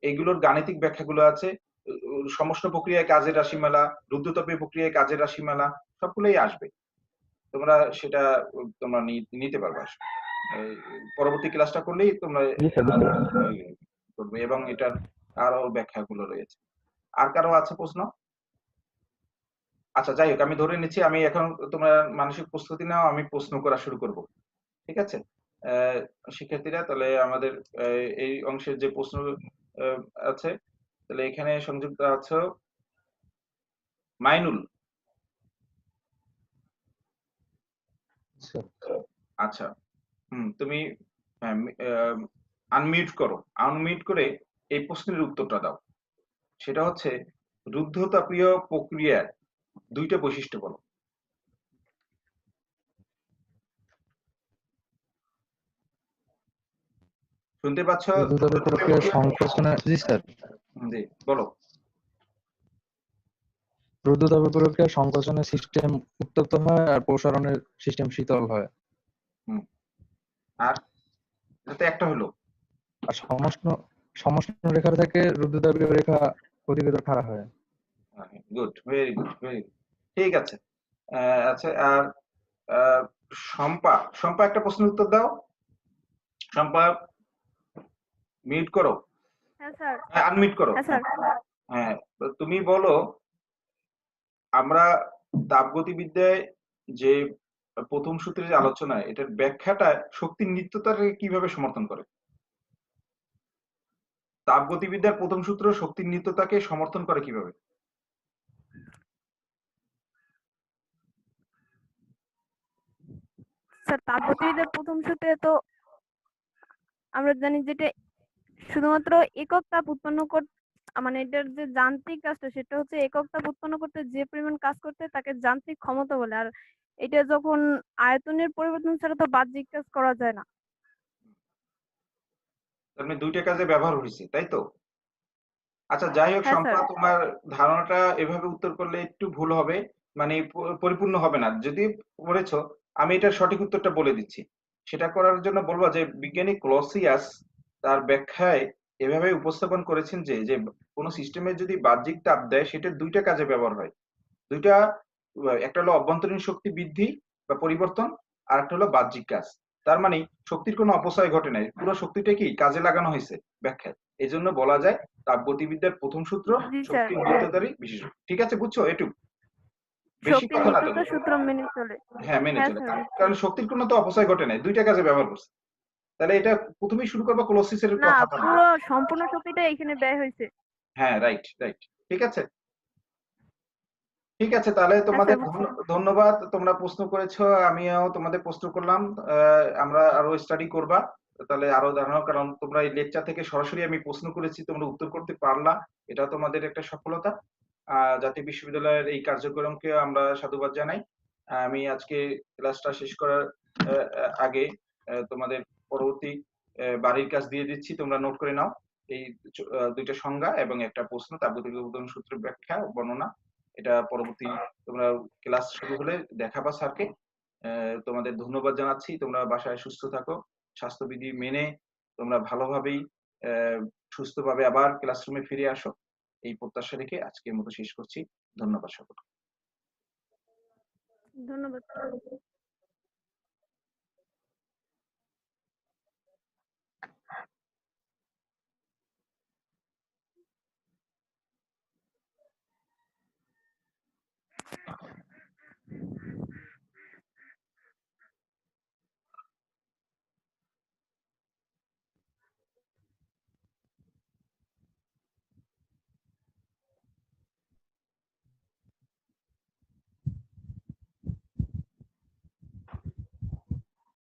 এইগুলোর গাণিতিক ব্যাখ্যাগুলো আছে। সমষ্ণ প্রক্রিয়ায় কাজের রাশিমালা, রুদ্ধতাপীয় প্রক্রিয়ায় কাজের রাশিমালা, সবগুলোই আসবে। তোমরা সেটা তোমরা নিতে পারবে। পরবর্তী ক্লাসটা করলেই তোমরা করবে, এবং এটার আরো ব্যাখ্যাগুলো রয়েছে। আর কারো আছে প্রশ্ন? আচ্ছা, যাই হোক, আমি ধরে নিচ্ছি আমি এখন, তোমরা মানসিক প্রস্তুতি নাও, আমি প্রশ্ন করা শুরু করব। ঠিক আছে? শিক্ষার্থীরা, তাহলে আমাদের এই অংশের যে প্রশ্ন আছে, তাহলে এখানে সংযুক্ত আছো মাইনুল। আচ্ছা, তুমি আনমিউট করো, আনমিউট করে এই প্রশ্নের উত্তরটা দাও। সেটা হচ্ছে রুদ্ধতাপীয় প্রক্রিয়ার দুইটা বৈশিষ্ট্য বলো। শুনতে পাচ্ছ? রুদ্ধতাপীয় প্রক্রিয়ার সংকোচনে, জি স্যার, জি বলো। রুদ্ধতাপীয় প্রক্রিয়ার সংকোচনে সিস্টেম উত্তপ্ত হয় আর প্রসারণের সিস্টেম শীতল হয়। আর এটা একটা হলো। আর সমষ্ণ রেখার থেকে রুদ্ধতাপীয় রেখা অধিকতর খাড়া হয়। Good, very good, very good. ঠিক আছে। আচ্ছা, আর আহ, শম্পা, শম্পা একটা প্রশ্নের উত্তর দাও। শম্পা মিউট করো, হ্যাঁ স্যার। আনমিউট করো। হ্যাঁ স্যার। হ্যাঁ, তো তুমি বলো আমরা তাপগতিবিদ্যায় যে প্রথম সূত্রের যে আলোচনা, এটার ব্যাখ্যাটা শক্তির নিত্যতাকে কিভাবে সমর্থন করে? তাপগতিবিদ্যার প্রথম সূত্র শক্তির নিত্যতাকে সমর্থন করে কিভাবে? স্যার তাপগতিবিদ্যার প্রথম সূত্রে তো আমরা জানি যেটা শুধুমাত্র একক তাপ উৎপন্ন মানে এটার যে যান্ত্রিক কাজটা সেটা হচ্ছে একক তাপ উৎপন্ন করতে যে পরিমাণ কাজ করতে তাকে যান্ত্রিক ক্ষমতা বলে। আর এটা যখন আয়তনের পরিবর্তন ছাড়া তো বাহ্যিক কাজ করা যায় না। তার মানে দুইটা কাজে ব্যবহার হয়েছে, তাই তো? আচ্ছা, যাই হোক হ্যাঁ শম্পা, স্যার। তোমার ধারণাটা এভাবে উত্তর করলে একটু ভুল হবে, মানে পরিপূর্ণ হবে না। যদি পড়েছ, আমি এটার সঠিক উত্তরটা বলে দিচ্ছি। সেটা করার জন্য বলবো যে বিজ্ঞানী ক্লসিয়াস তার ব্যাখ্যায় এভাবে উপস্থাপন করেছেন যে যে কোনো সিস্টেমে যদি বাহ্যিক তাপ দেয় সেটা দুইটা কাজে ব্যবহার হয়। দুইটা, একটা হলো অভ্যন্তরীণ শক্তি বৃদ্ধি বা পরিবর্তন, আর একটা হলো বাহ্যিক কাজ। তার মানে শক্তির কোনো অপচয় ঘটে নাই, পুরো শক্তিটা কি কাজে লাগানো হয়েছে ব্যাখ্যায়। এই জন্য বলা যায় তাপগতিবিদ্যার প্রথম সূত্র জি স্যার। শক্তির নিত্যতারই বিশেষ। ঠিক আছে, বুঝছো? এটুকু, বেশি শক্তির কথা না নিত্যতা তুমি। সূত্র মেনে চলে। হ্যাঁ, মেনে হ্যাঁ চলে, স্যার বুঝছি। কারণ শক্তির কোনো তো অপচয় ঘটে নাই, দুইটা কাজে ব্যবহার করছে। তাহলে এটা প্রথমেই শুরু করবো ক্লোসিসের না, কথা দিয়ে। পুরো সম্পূর্ণ শক্তিটা এখানে ব্যয় হয়েছে। হ্যাঁ, রাইট রাইট, ঠিক আছে। ঠিক আছে, তাহলে হ্যাঁ তোমাদের স্যার বুঝছি। ধন্যবাদ, তোমরা প্রশ্ন করেছো, আমিও তোমাদের প্রশ্ন করলাম। আমরা আরো স্টাডি করবা, তাহলে আরো জানাও, কারণ তোমরা এই লেকচার থেকে সরাসরি আমি প্রশ্ন করেছি, তোমরা উত্তর করতে পারলা, এটা তোমাদের একটা সফলতা। জাতীয় বিশ্ববিদ্যালয়ের এই কার্যক্রমকে আমরা সাধুবাদ জানাই। আমি আজকে ক্লাসটা শেষ করার আগে তোমাদের পরবর্তী বাড়ির কাজ দিয়ে দিচ্ছি, তোমরা নোট করে নাও। এই দুইটা সংজ্ঞা এবং একটা প্রশ্ন, তাপগতিক উৎপাদন সূত্রের ব্যাখ্যা বর্ণনা, এটা পরবর্তী তোমরা ক্লাস শুরু হলে দেখাবা স্যারকে। তোমাদের ধন্যবাদ জানাচ্ছি। তোমরা বাসায় সুস্থ থাকো, স্বাস্থ্যবিধি মেনে তোমরা ভালোভাবেই সুস্থভাবে আবার ক্লাসরুমে ফিরে আসো, এই প্রত্যাশা রেখে আজকের মতো শেষ করছি। ধন্যবাদ সকলকে। ধন্যবাদ।